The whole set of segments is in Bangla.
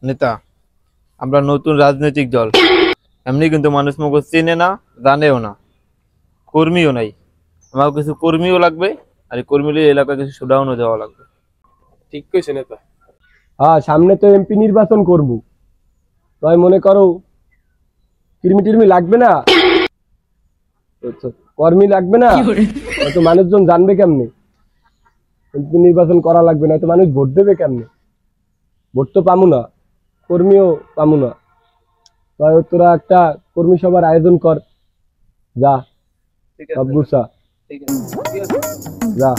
নেতা, আমরা নতুন রাজনৈতিক দল। এমনি কিন্তু মানুষ মুখ চেনে না, জানেও না, কর্মীও নাই। আমার কিছু কর্মীও লাগবে, আর এই কর্মী এলাকায় কিছু শোডাউনও দেওয়া লাগবে। ঠিক কইছে নেতা। হ্যাঁ, সামনে তো এমপি নির্বাচন করব, তাই মনে করো কিরমি টিরমি লাগবে না, কর্মী লাগবে না, হয়তো মানুষজন জানবে কেমনে এমপি নির্বাচন করা লাগবে না, তো মানুষ ভোট দেবে কেমনে? ভোট তো পামু না, কর্মীও পামু না। তাই তোরা একটা কর্মী সভার আয়োজন কর, যা সব গুছা যা।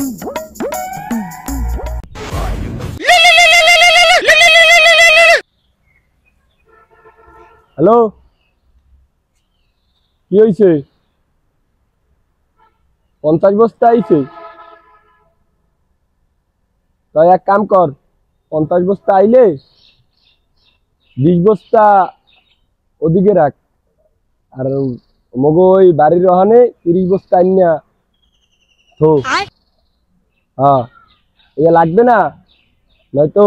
হ্যালো, কি হয়েছে? 50 বস্তা আইছে? তাই এক কাম কর, 50 বস্তা আইলে 20 বস্তা ওদিকে রাখ, আর মগো ওই বাড়ির ওখানে 30 বস্তা আইনা থো। হ্যাঁ, এ লাগবে না, নয়তো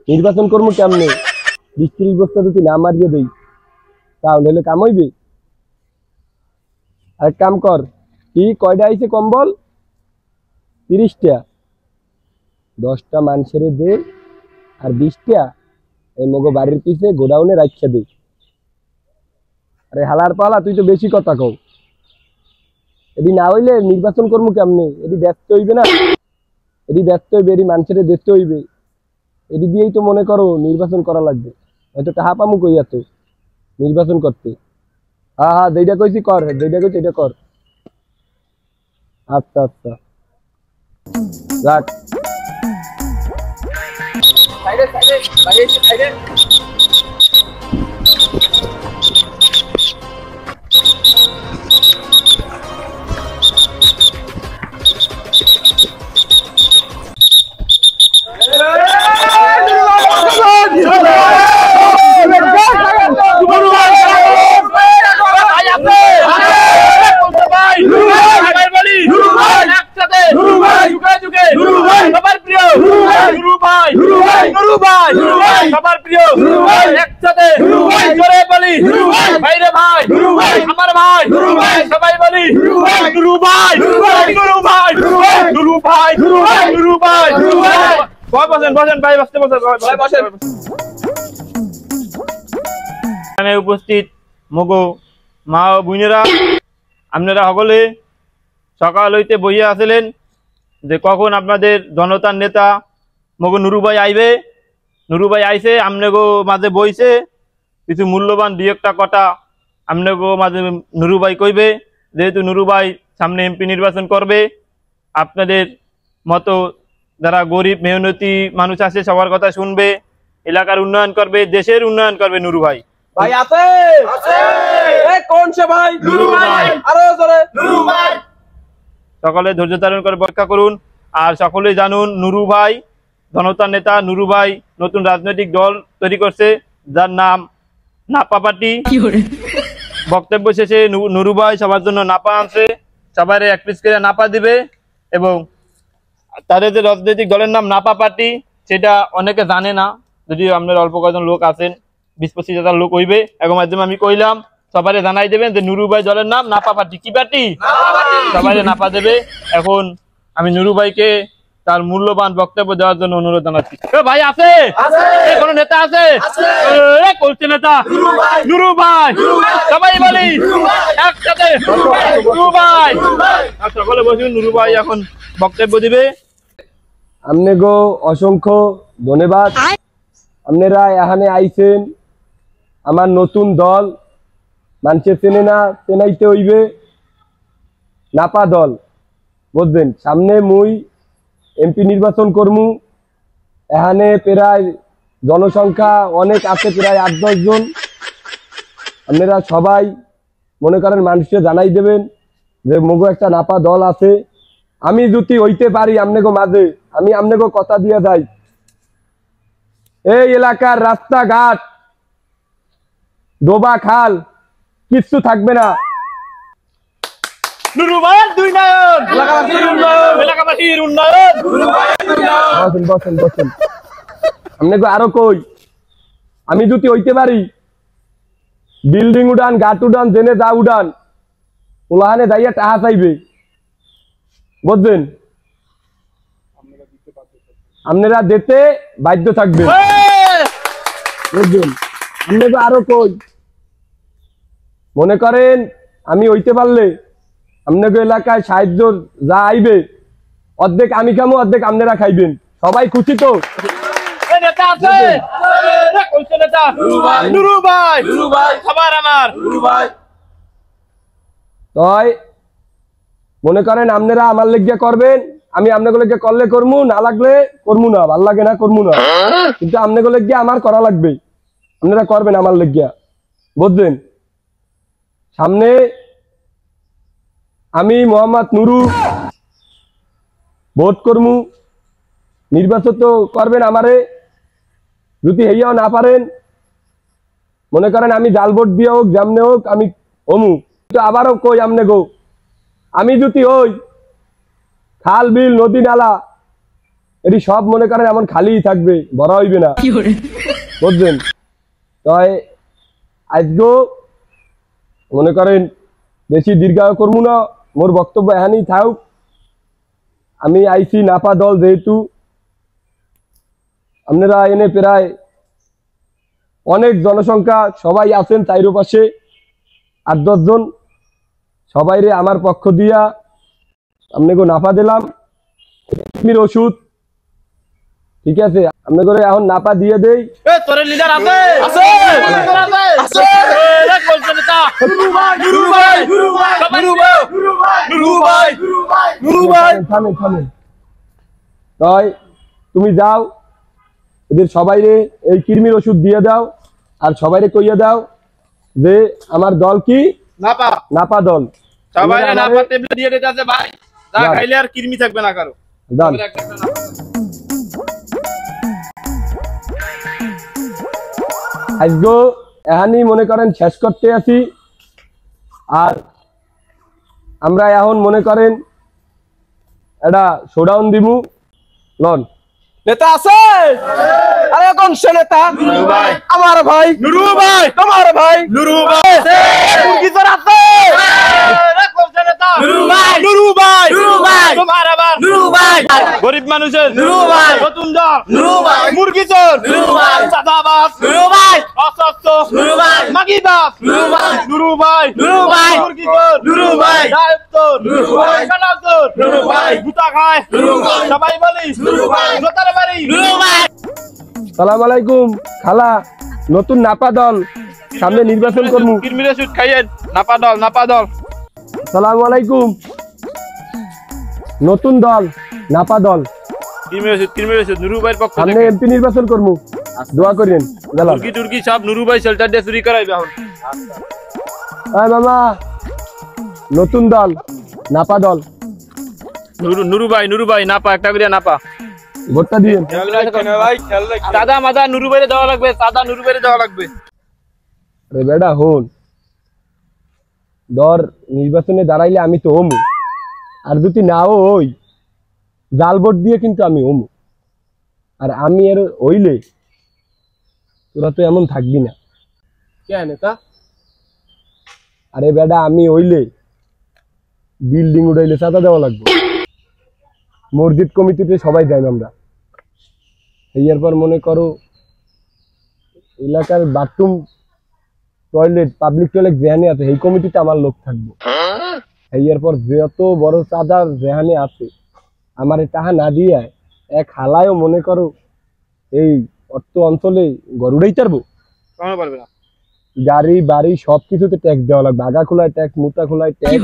নির্বাচন করবো কেমনে? 20-30 বস্তা যদি না মারিয়ে দেই তাহলে কাম হইবে? আর কাম কর, কি কয়টা আইছে কম্বল? 30টা। 10টা মানুষের দে, আর 20টা এই মগো বাড়ির পিছে গোডাউনে রাখিয়া দে। আরে হালার পালা, তুই তো বেশি কথা কও। এদি না হইলে নির্বাচন করবো কেমনে? এদি ব্যস্ত হইবে না, এদি ব্যস্ত হইবে, এদি মানুষের দেখতে হইবে, এদি দিয়েই তো মনে করো নির্বাচন করা লাগবে। হয়তো টাহা পামু কই এত নির্বাচন করতে? হ্যাঁ হ্যাঁ, যেটা কইছি কর, যেটা কইছি এটা কর। আচ্ছা আচ্ছা, রাখ। সবার প্রিয় একসাথে জোরে বলি ভাইরে ভাই, আমার ভাই, সবাই বলি নুরু ভাই, নুরু ভাই, নুরু ভাই, নুরু ভাই। বসেন বসেন ভাই, বসতে বসেন বসেন। এখানে উপস্থিত মগো মা ও বোনেরা, আপনারা সকলে সকাল হইতে বইয়া আছিলেন যে কখন আপনাদের জনতার নেতা মগো নুরু ভাই আইবে। নুরু ভাই আইছে, আমনেগো মাঝে বইছে, কিছু মূল্যবান দুই একটা কথা আমনেগো মাঝে নুরু ভাই কইবে। যেহেতু নুরু ভাই সামনে এমপি নির্বাচন করবে, আপনাদের মতো যারা গরিব মেহনতি মানুষ আছে সবার কথা শুনবে, এলাকার উন্নয়ন করবে, দেশের উন্নয়ন করবে নুরু ভাই। ভাই আছে আছে, এ কোন সে ভাই? নুরু ভাই। আরো জোরে নুরু ভাই। সকলে ধৈর্য ধারণ করে অপেক্ষা করুন। আর সকলে জানুন, নুরু ভাই জনতার নেতা। নুরু ভাই নতুন রাজনৈতিক দল তৈরি করছে, যার নাম নাপা পার্টি। বক্তব্য শেষে নুরু ভাই সবার জন্য নাপা আনছে, সবাই এক পিস করে নাপা দিবে। এবং তাদের যে রাজনৈতিক দলের নাম নাপা পার্টি, সেটা অনেকে জানে না, যদিও আপনার অল্প কয়েকজন লোক আছেন, 20-25,000 লোক হইবে। এখন মাধ্যমে আমি কইলাম, সবাই জানাই দেবেন যে নুরু ভাই দলের নাম নাপা পার্টি। কি পার্টি? সবাই নাপা দেবে। এখন আমি নুরু ভাইকে তার মূল্যবান বক্তব্য দেওয়ার জন্য অনুরোধ জানাচ্ছি। ভাই আছে? কোন নেতা আছে? কোন নেতা? নুরু ভাই। সবাই বলি একসাথে নুরু ভাই। সকলে বসুন, নুরু ভাই এখন বক্তব্য দিবে। আপনাকে অসংখ্য ধন্যবাদ। আপনারা এখানে আইছেন, আমার নতুন দল, মানুষে চেনে না, চেনাইতে হইবে, নাপা দল, বুঝবেন। সামনে মুই এমপি নির্বাচন করমু। এখানে প্রায় জনসংখ্যা অনেক আছে, প্রায় 8-10 জন। আপনারা সবাই মনে করেন মানুষকে জানাই দেবেন যে মগো একটা নাপা দল আছে। আমি যদি হইতে পারি আপনাকে মাঝে, আমি আপনাকে কথা দিয়ে যাই, এই এলাকার রাস্তাঘাট, ডোবা খাল কিচ্ছু থাকবে না। নুরু ভাইয়ের দুই নয়ন, এলাকাবাসীর উন্নয়ন। বসেন বসেন বসেন। আপনাকে আরো কই, আমি যদি হইতে পারি বিল্ডিং উড়ান গাট উড়ান জেনে যা উড়ান ওলাহানে যাইয়া টাহা চাইবে বুঝছেন আপনারা দিতে বাধ্য থাকবে বুঝছেন আপনাকে আরো কই মনে করেন আমি হইতে পারলে আপনাকে এলাকায় সাহায্য যা আইবে অর্ধেক আমি খামো অর্ধেক আপনারা খাইবেন সবাই খুশি তো নেতা আছে কইছে নেতা নুরু ভাই খাবার আমার তাই মনে করেন আপনারা আমার লেগে করবেন আমি আপনাকে লেগে করলে করমু না লাগলে করমু না ভাল লাগে না করমু না কিন্তু আপনাকে লেগে আমার করা লাগবে আপনারা করবেন আমার লেগে বুঝলেন সামনে আমি মোহাম্মদ নুরু ভোট করমু নির্বাচন তো করবেন আমারে যদি হইয়াও না পারেন মনে করেন আমি জাল ভোট দিয়ে হোক যেমনে হোক আমি হমু তো আবারও কই আমনে গো আমি যদি হই খাল বিল নদী নালা এটি সব মনে করেন এমন খালিই থাকবে বড় হইবে না বুঝলেন তাই আজগো মনে করেন বেশি দীর্ঘায়ু করবো না মোর বক্তব্য এখানেই থাক আমি আইসি নাপা দল যেহেতু আপনারা এনে প্রায় অনেক জনসংখ্যা সবাই আছেন চাইরো পাশে 8-10 জন সবাইরে আমার পক্ষ দিয়া আপনাকে নাপা দিলাম ওষুধ ঠিক আছে আপনাকে এখন নাপা দিয়ে দেই তোর লিডার আছে আছে আছে কইছে নেতা নুরু ভাই থামে তাই তুমি যাও এদের সবাইরে এই কৃমির ওষুধ দিয়ে দাও আর সবাইরে কইয়া দাও যে আমার দল কি নাপা দল সবাইরে নাপা টেবলেট দিয়ে দিতে আছে ভাই যা খাইলে আর কৃমি থাকবে না কারো দান আজগো এহানি মনে করেন শেষ করতে আছি আর আমরা এখন মনে করেন এটা শোডাউন দিমু লন নেতা আছে আরে কোন সে নেতা আমার ভাই নুরু ভাই তোমার ভাই নুরু ভাই কি তোর আছে কইছে নেতা নুরু ভাই তোমার আবার নুরু ভাই গরিব মানুষের নুরু ভাই নতুন দল নুরু ভাই মুরগি চোর নুরু ভাই সাদাবাস নুরু ভাই অসস্ত নুরু ভাই মাগিবাস নুরু ভাই মুরগি চোর নুরু ভাই গায়েব চোর নুরু ভাই কানা চোর নুরু ভাই গুতা খায় নুরু ভাই সবাই বলিস নুরু ভাই জোতার বাড়ি নুরু ভাই সালাম আলাইকুম খালা নতুন নাপা দল সামনে নির্বাচন করবো কিরমিরে সুট খাইয়েন নাপা দল সালাম আলাইকুম নতুন দল নাপা দল কিরমিরে সুট নুরু ভাইয়ের পক্ষ সামনে থেকে এমপি নির্বাচন করবো দোয়া করেন গেলাম তুর্কি সব নুরু ভাই শেল্টার দিয়ে চুরি করাইবে এখন হ্যাঁ মামা নতুন দল নাপা দল নুরু ভাই নাপা একটা করে নাপা ভোটটা দিয়েন সাদা মাদা নুরু ভাইরে দেওয়া লাগবে আরে বেটা হন ধর নির্বাচনে দাঁড়াইলে আমি তো হমু আর যদি নাও হই জাল ভোট দিয়ে কিন্তু আমি হমু আর আমি এর হইলে তোরা তো এমন থাকবি না কে নেতা আরে বেটা আমি হইলে বিল্ডিং উড়াইলে চাঁদা দেওয়া লাগবে মসজিদ কমিটিতে সবাই যাই আমরা এরপর মনে করো এলাকার বাথরুম টয়লেট পাবলিক টয়লেট যেখানে আছে এই কমিটিতে আমার লোক থাকবে এরপর যত বড় চাঁদা যেখানে আছে আমার টাকা না দিয়ে এক হালায়ও মনে করো এই অর্থ অঞ্চলে গরুড়াই পারবো গাড়ি বাড়ি সবকিছুতে ট্যাক্স দেওয়া লাগবে আগা খোলায় ট্যাক্স মুতা খোলায় ট্যাক্স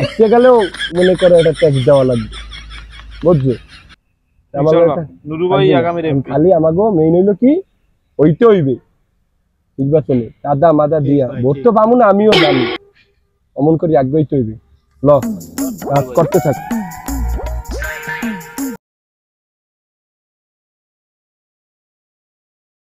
আজকে গেলেও মনে করো এটা ট্যাক্স দেওয়া লাগবে বুঝছো খালি আমাকে মেইন হইলো কি হইতে হইবে নির্বাচনে দাদা মাদা দিয়া ভোট তো পাবো না আমিও জানি অমন করে আগ্রহী হইবে ল কাজ করতে থাক